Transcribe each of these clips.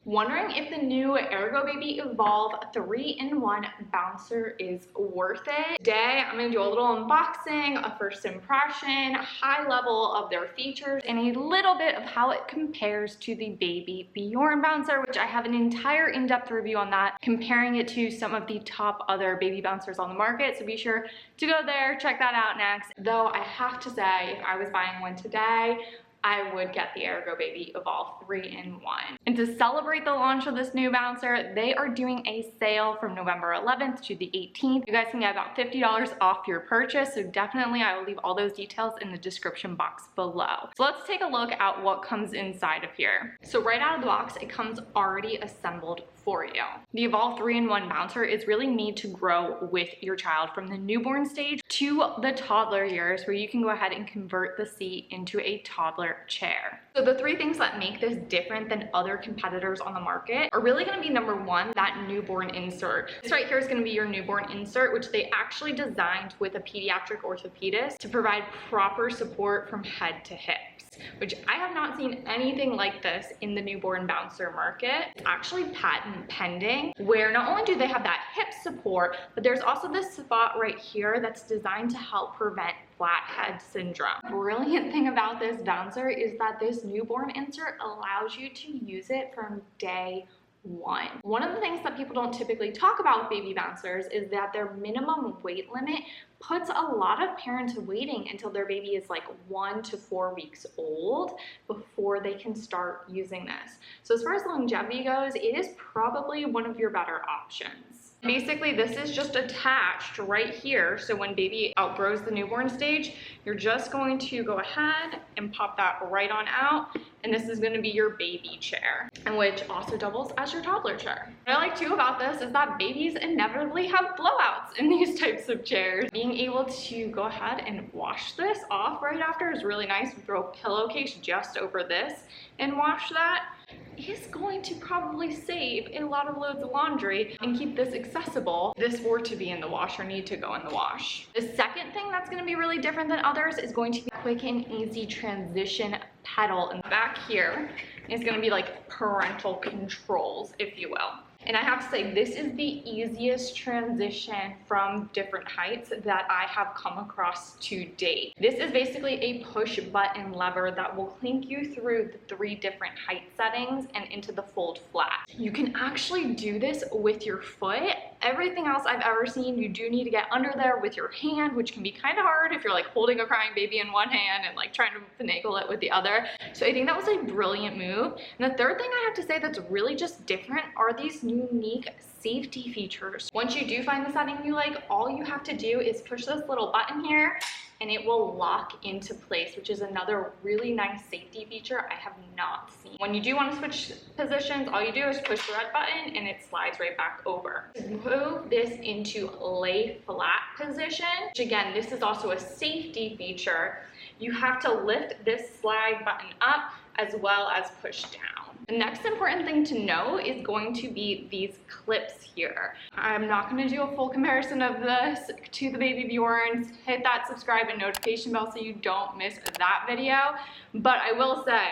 Wondering if the new Ergobaby Evolve 3-in-1 bouncer is worth it? Today, I'm gonna do a little unboxing, a first impression, high level of their features, and a little bit of how it compares to the Babybjorn bouncer, which I have an entire in-depth review on that, comparing it to some of the top other baby bouncers on the market. So be sure to go there, check that out next. Though I have to say, if I was buying one today, I would get the Ergobaby Evolve 3-in-1. And to celebrate the launch of this new bouncer, they are doing a sale from November 11th to the 18th. You guys can get about $50 off your purchase, so definitely I will leave all those details in the description box below. So let's take a look at what comes inside of here. So right out of the box, it comes already assembled for you. The Evolve 3-in-1 bouncer is really made to grow with your child from the newborn stage to the toddler years, where you can go ahead and convert the seat into a toddler chair. So the three things that make this different than other competitors on the market are really going to be, number one, that newborn insert. This right here is going to be your newborn insert, which they actually designed with a pediatric orthopedist to provide proper support from head to hips, which I have not seen anything like this in the newborn bouncer market. It's actually patent pending, where not only do they have that hip support, but there's also this spot right here that's designed to help prevent flathead syndrome. The brilliant thing about this bouncer is that this newborn insert allows you to use it from day one. One of the things that people don't typically talk about with baby bouncers is that their minimum weight limit puts a lot of parents waiting until their baby is like 1 to 4 weeks old before they can start using this. So as far as longevity goes, it is probably one of your better options. Basically, this is just attached right here. So when baby outgrows the newborn stage, you're just going to go ahead and pop that right on out. And this is going to be your baby chair, and which also doubles as your toddler chair. What I like too about this is that babies inevitably have blowouts in these types of chairs. Being able to go ahead and wash this off right after is really nice. We throw a pillowcase just over this and wash that. Is going to probably save a lot of loads of laundry and keep this accessible. If this were to be in the wash or need to go in the wash. The second thing that's going to be really different than others is going to be a quick and easy transition pedal. And back here is going to be like parental controls, if you will. And I have to say, this is the easiest transition from different heights that I have come across to date. This is basically a push button lever that will clink you through the 3 different height settings and into the fold flat. You can actually do this with your foot. Everything else I've ever seen, you do need to get under there with your hand, which can be kind of hard if you're like holding a crying baby in one hand and like trying to finagle it with the other. So I think that was a brilliant move. And the third thing I have to say that's really just different are these unique safety features. Once you do find the setting you like, all you have to do is push this little button here and it will lock into place, which is another really nice safety feature I have not seen. When you do want to switch positions, all you do is push the red button and it slides right back over. Move this into lay flat position, which again, this is also a safety feature. You have to lift this slide button up as well as push down. The next important thing to know is going to be these clips here. I'm not going to do a full comparison of this to the Babybjorns. Hit that subscribe and notification bell so you don't miss that video. But I will say,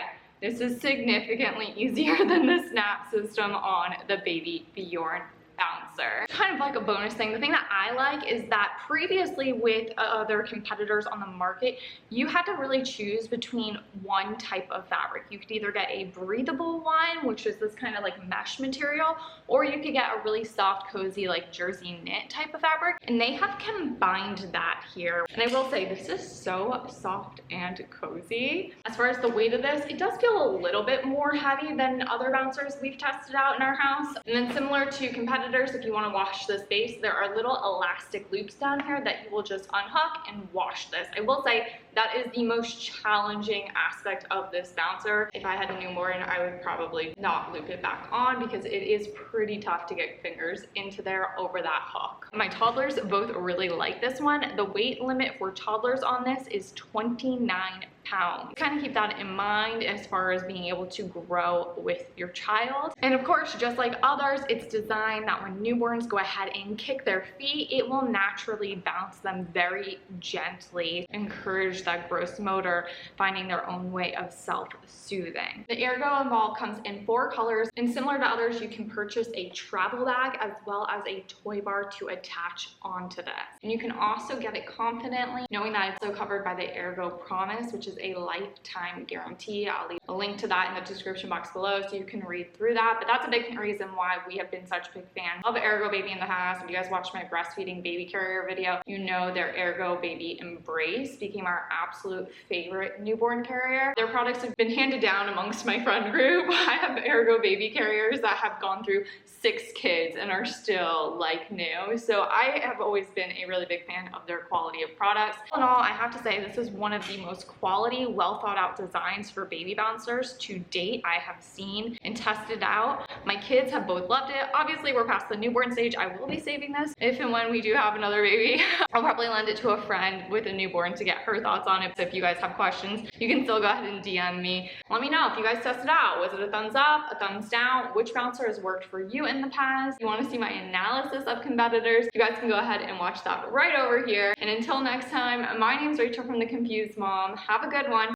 this is significantly easier than the snap system on the Babybjorn bouncer. Kind of like a bonus thing. The thing that I like is that previously with other competitors on the market, you had to really choose between one type of fabric. You could either get a breathable one, which is this kind of like mesh material, or you could get a really soft, cozy, like jersey knit type of fabric. And they have combined that here. And I will say, this is so soft and cozy. As far as the weight of this, it does feel a little bit more heavy than other bouncers we've tested out in our house. And then similar to competitors, if you want to wash this base, there are little elastic loops down here that you will just unhook and wash this. I will say that is the most challenging aspect of this bouncer. If I had a newborn, I would probably not loop it back on because it is pretty tough to get fingers into there over that hook. My toddlers both really like this one. The weight limit for toddlers on this is 29 pounds. Kind of keep that in mind as far as being able to grow with your child. And of course, just like others, it's designed that when newborns go ahead and kick their feet, it will naturally bounce them very gently, encourage that gross motor, finding their own way of self-soothing. The Ergo Evolve comes in 4 colors, and similar to others, you can purchase a travel bag as well as a toy bar to attach onto this. And you can also get it confidently, knowing that it's also covered by the ErgoPromise, which is a lifetime guarantee. I'll leave a link to that in the description box below so you can read through that. But that's a big reason why we have been such big fans of Ergobaby in the past. If you guys watched my breastfeeding baby carrier video, you know their Ergobaby Embrace became our absolute favorite newborn carrier. Their products have been handed down amongst my friend group. I have Ergobaby carriers that have gone through 6 kids and are still like new. So I have always been a really big fan of their quality of products. All in all, I have to say this is one of the most quality, well thought out designs for baby bouncers to date I have seen and tested out. My kids have both loved it. Obviously, we're past the newborn stage. I will be saving this if and when we do have another baby. I'll probably lend it to a friend with a newborn to get her thoughts on it. So if you guys have questions, you can still go ahead and DM me. Let me know if you guys tested out. Was it a thumbs up, a thumbs down? Which bouncer has worked for you in the past? If you want to see my analysis of competitors, you guys can go ahead and watch that right over here. And until next time, my name's Rachel from The Confused Mom. Have a good one.